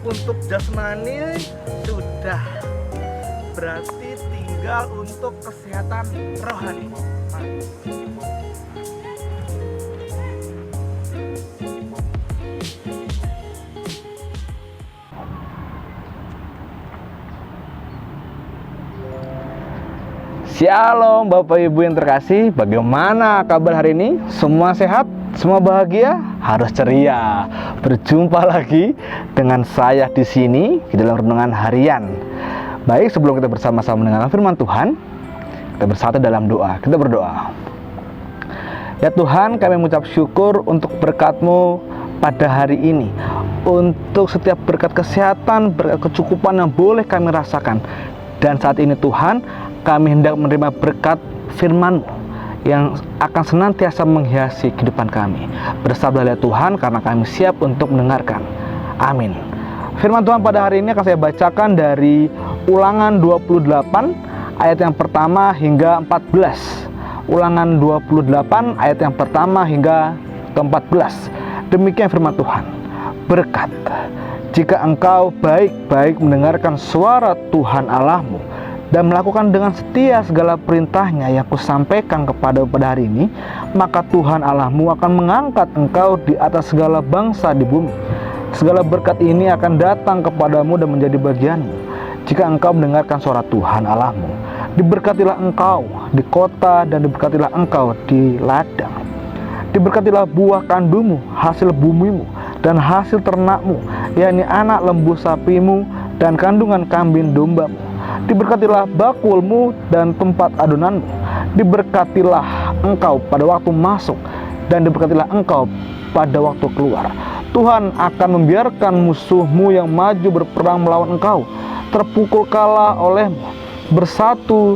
untuk jasmani sudah, berarti tinggal untuk kesehatan rohani. Shalom Bapak Ibu yang terkasih, bagaimana kabar hari ini? Semua sehat? Semua bahagia? Harus ceria. Berjumpa lagi dengan saya di sini di dalam renungan harian. Baik, sebelum kita bersama-sama mendengarkan firman Tuhan, kita bersatu dalam doa. Kita berdoa. Ya Tuhan, kami mengucap syukur untuk berkat-Mu pada hari ini, untuk setiap berkat kesehatan, berkat kecukupan yang boleh kami rasakan. Dan saat ini Tuhan, kami hendak menerima berkat firman-Mu yang akan senantiasa menghiasi kehidupan kami. Bersabdalah Tuhan, karena kami siap untuk mendengarkan. Amin. Firman Tuhan pada hari ini akan saya bacakan dari Ulangan 28 ayat yang pertama hingga 14. Ulangan 28 ayat yang pertama hingga ke-14. Demikian firman Tuhan. Berkat, jika engkau baik-baik mendengarkan suara Tuhan Allahmu dan melakukan dengan setia segala perintahnya yang kusampaikan pada hari ini, maka Tuhan Allahmu akan mengangkat engkau di atas segala bangsa di bumi. Segala berkat ini akan datang kepadamu dan menjadi bagianmu jika engkau mendengarkan suara Tuhan Allahmu. Diberkatilah engkau di kota dan diberkatilah engkau di ladang. Diberkatilah buah kandungmu, hasil bumimu, dan hasil ternakmu, yakni anak lembu sapimu dan kandungan kambing dombamu. Diberkatilah bakulmu dan tempat adonanmu. Diberkatilah engkau pada waktu masuk dan diberkatilah engkau pada waktu keluar. Tuhan akan membiarkan musuhmu yang maju berperang melawan engkau terpukul kalah olehmu. Bersatu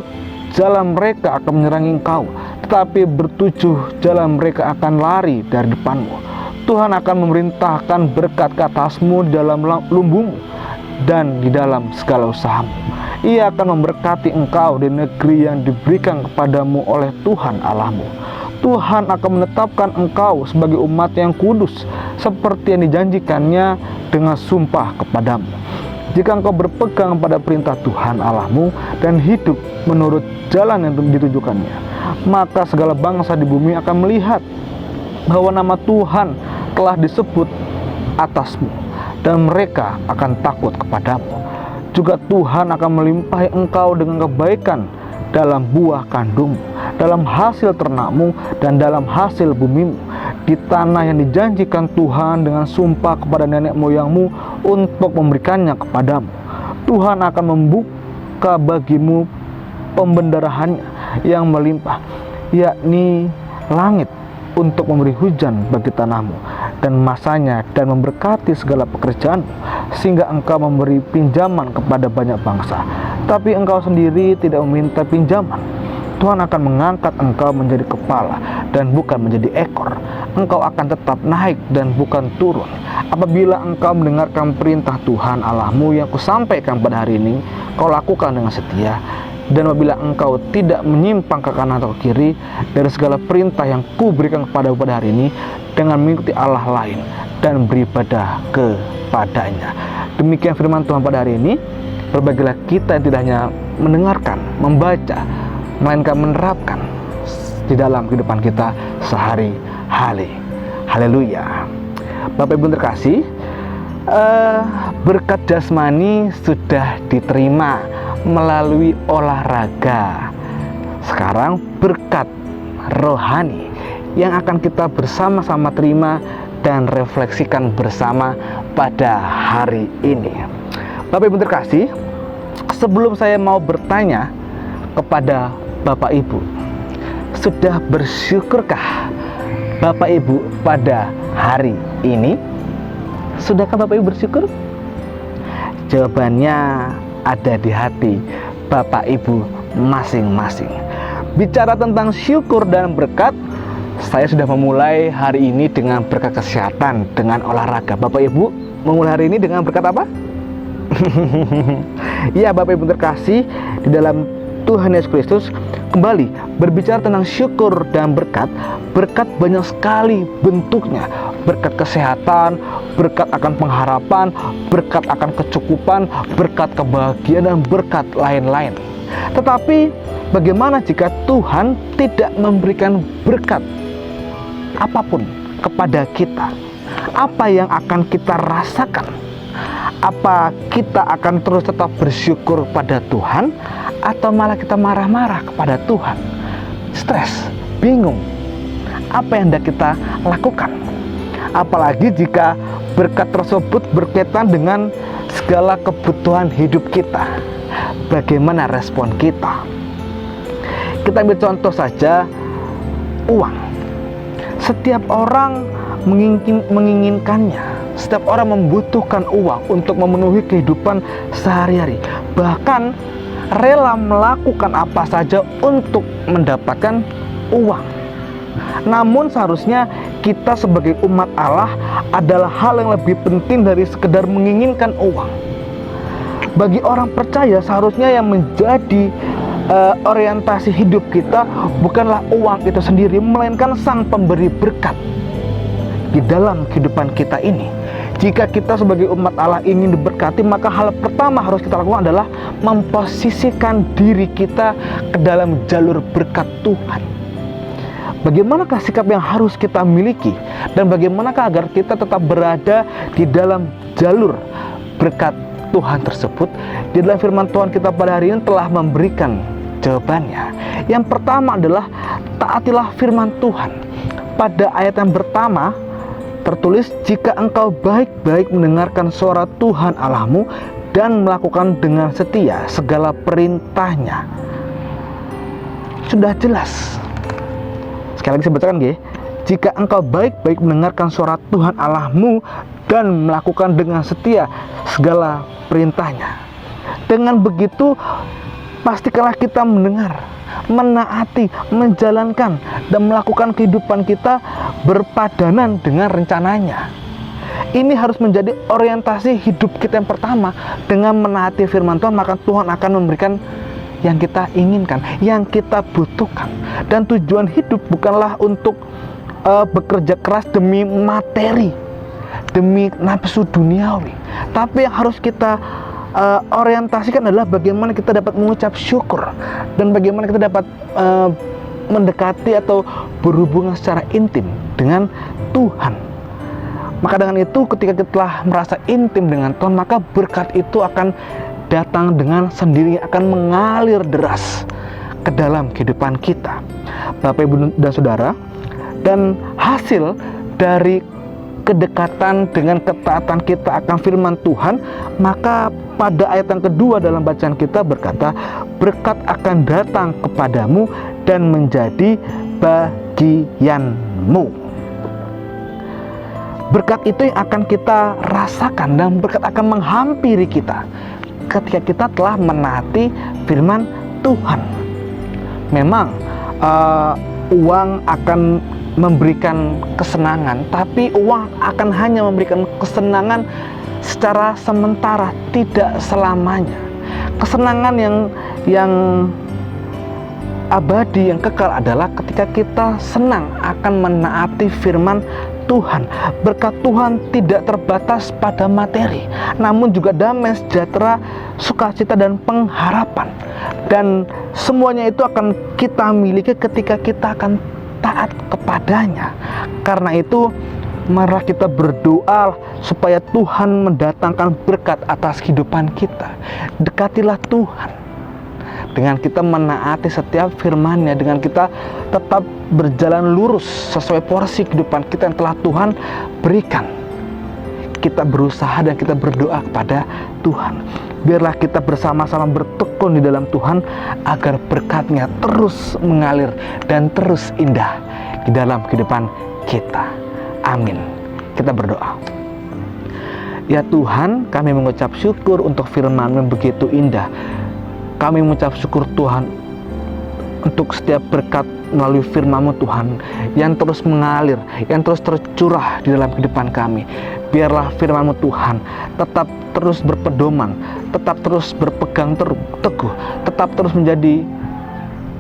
jalan mereka akan menyerangi engkau, tetapi bertujuh jalan mereka akan lari dari depanmu. Tuhan akan memerintahkan berkat ke atasmu di dalam lumbungmu dan di dalam segala usahamu. Ia akan memberkati engkau di negeri yang diberikan kepadamu oleh Tuhan Allahmu. Tuhan akan menetapkan engkau sebagai umat yang kudus, seperti yang dijanjikannya dengan sumpah kepadamu. Jika engkau berpegang pada perintah Tuhan Allahmu dan hidup menurut jalan yang ditujukannya, maka segala bangsa di bumi akan melihat bahwa nama Tuhan telah disebut atasmu, dan mereka akan takut kepadamu. Juga Tuhan akan melimpahi engkau dengan kebaikan dalam buah kandungmu, dalam hasil ternakmu, dan dalam hasil bumimu, di tanah yang dijanjikan Tuhan dengan sumpah kepada nenek moyangmu untuk memberikannya kepadamu. Tuhan akan membuka bagimu pembendarahannya yang melimpah, yakni langit, untuk memberi hujan bagi tanahmu dan masanya, dan memberkati segala pekerjaanmu, sehingga engkau memberi pinjaman kepada banyak bangsa, tapi engkau sendiri tidak meminta pinjaman. Tuhan akan mengangkat engkau menjadi kepala dan bukan menjadi ekor. Engkau akan tetap naik dan bukan turun, apabila engkau mendengarkan perintah Tuhan Allahmu yang kusampaikan pada hari ini, kau lakukan dengan setia. Dan apabila engkau tidak menyimpang ke kanan atau ke kiri dari segala perintah yang kuberikan kepada hari ini, dengan mengikuti Allah lain dan beribadah kepadanya. Demikian firman Tuhan pada hari ini. Berbagilah kita yang tidak hanya mendengarkan, membaca, melainkan menerapkan di dalam kehidupan kita sehari-hari. Haleluya. Bapak Ibu terkasih, berkat jasmani sudah diterima melalui olahraga. Sekarang berkat rohani yang akan kita bersama-sama terima dan refleksikan bersama pada hari ini. Bapak Ibu terkasih, sebelum saya mau bertanya kepada Bapak Ibu, sudah bersyukurkah Bapak Ibu pada hari ini? Sudahkah Bapak Ibu bersyukur? Jawabannya ada di hati Bapak Ibu masing-masing. Bicara tentang syukur dan berkat, saya sudah memulai hari ini dengan berkat kesehatan, dengan olahraga. Bapak Ibu memulai hari ini dengan berkat apa? Ya Bapak Ibu terkasih, di dalam Tuhan Yesus Kristus, Kembali berbicara tentang syukur dan berkat, berkat banyak sekali bentuknya. Berkat kesehatan, berkat akan pengharapan, berkat akan kecukupan, berkat kebahagiaan, dan berkat lain-lain. Tetapi bagaimana jika Tuhan tidak memberikan berkat apapun kepada kita? Apa yang akan kita rasakan? Apa kita akan terus tetap bersyukur pada Tuhan, atau malah kita marah-marah kepada Tuhan, stres, bingung? Apa yang hendak kita lakukan? Apalagi jika berkat tersebut berkaitan dengan segala kebutuhan hidup kita. Bagaimana respon kita? Kita ambil contoh saja, uang. Setiap orang menginginkannya. Setiap orang membutuhkan uang untuk memenuhi kehidupan sehari-hari. Bahkan rela melakukan apa saja untuk mendapatkan uang. Namun seharusnya kita sebagai umat Allah adalah hal yang lebih penting dari sekedar menginginkan uang. Bagi orang percaya, seharusnya yang menjadi orientasi hidup kita bukanlah uang itu sendiri, melainkan Sang Pemberi berkat di dalam kehidupan kita ini. Jika kita sebagai umat Allah ingin diberkati, maka hal pertama harus kita lakukan adalah memposisikan diri kita ke dalam jalur berkat Tuhan. Bagaimanakah sikap yang harus kita miliki, dan bagaimanakah agar kita tetap berada di dalam jalur berkat Tuhan tersebut? Di dalam firman Tuhan kita pada hari ini telah memberikan jawabannya. Yang pertama adalah taatilah firman Tuhan. Pada ayat yang pertama tertulis, jika engkau baik-baik mendengarkan suara Tuhan Allahmu dan melakukan dengan setia segala perintahnya. Sudah jelas. Sekali lagi saya bacakan, jika engkau baik-baik mendengarkan suara Tuhan Allahmu dan melakukan dengan setia segala perintahnya. Dengan begitu, pastikanlah kita mendengar, menaati, menjalankan, dan melakukan kehidupan kita berpadanan dengan rencananya. Ini harus menjadi orientasi hidup kita yang pertama. Dengan menaati firman Tuhan, maka Tuhan akan memberikan yang kita inginkan, yang kita butuhkan. Dan tujuan hidup bukanlah untuk bekerja keras demi materi, demi nafsu duniawi, tapi yang harus kita orientasikan adalah bagaimana kita dapat mengucap syukur, dan bagaimana kita dapat mendekati atau berhubungan secara intim dengan Tuhan. Maka dengan itu, ketika kita telah merasa intim dengan Tuhan, maka berkat itu akan datang dengan sendirinya, akan mengalir deras ke dalam kehidupan kita, Bapak, Ibu, dan Saudara. Dan hasil dari kedekatan dengan ketaatan kita akan firman Tuhan, maka pada ayat yang kedua dalam bacaan kita berkata, berkat akan datang kepadamu dan menjadi bagianmu. Berkat itu yang akan kita rasakan, dan berkat akan menghampiri kita ketika kita telah menaati firman Tuhan. Memang uang akan memberikan kesenangan, tapi uang akan hanya memberikan kesenangan secara sementara, tidak selamanya. Kesenangan yang abadi, yang kekal adalah ketika kita senang akan menaati firman Tuhan. Berkat Tuhan tidak terbatas pada materi, namun juga damai, sejahtera, sukacita, dan pengharapan. Dan semuanya itu akan kita miliki ketika kita akan taat kepadanya. Karena itu, marilah kita berdoa supaya Tuhan mendatangkan berkat atas kehidupan kita. Dekatilah Tuhan dengan kita menaati setiap firman-Nya, dengan kita tetap berjalan lurus sesuai porsi kehidupan kita yang telah Tuhan berikan. Kita berusaha dan kita berdoa kepada Tuhan. Biarlah kita bersama-sama bertekun di dalam Tuhan agar berkat-Nya terus mengalir dan terus indah di dalam kehidupan kita. Amin. Kita berdoa. Ya Tuhan, kami mengucap syukur untuk firman-Mu yang begitu indah. Kami mengucap syukur Tuhan untuk setiap berkat melalui firman-Mu Tuhan, yang terus mengalir, yang terus tercurah di dalam kehidupan kami. Biarlah firman-Mu Tuhan tetap terus berpedoman, tetap terus berpegang teguh, tetap terus menjadi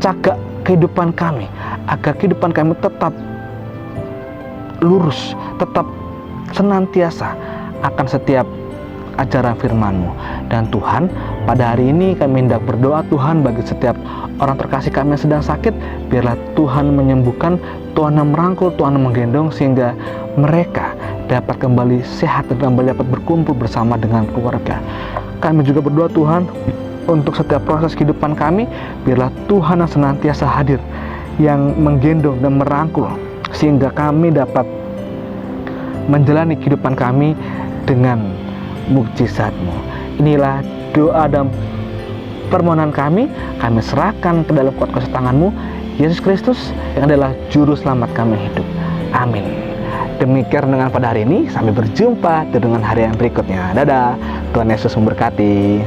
cagak kehidupan kami, agar kehidupan kami tetap lurus, tetap senantiasa akan setiap ajaran firman-Mu. Dan Tuhan, pada hari ini kami hendak berdoa Tuhan bagi setiap orang terkasih kami yang sedang sakit. Biarlah Tuhan menyembuhkan, Tuhan yang merangkul, Tuhan yang menggendong, sehingga mereka dapat kembali sehat dan kembali dapat berkumpul bersama dengan keluarga. Kami juga berdoa Tuhan untuk setiap proses kehidupan kami. Biarlah Tuhan yang senantiasa hadir, yang menggendong dan merangkul, sehingga kami dapat menjalani kehidupan kami dengan mukjizat-Mu. Inilah doa dan permohonan kami serahkan ke dalam kuat kuasa tangan-Mu, Yesus Kristus, yang adalah juru selamat kami hidup. Amin. Demikian dengan pada hari ini, sampai berjumpa dengan hari yang berikutnya. Dadah, Tuhan Yesus memberkati.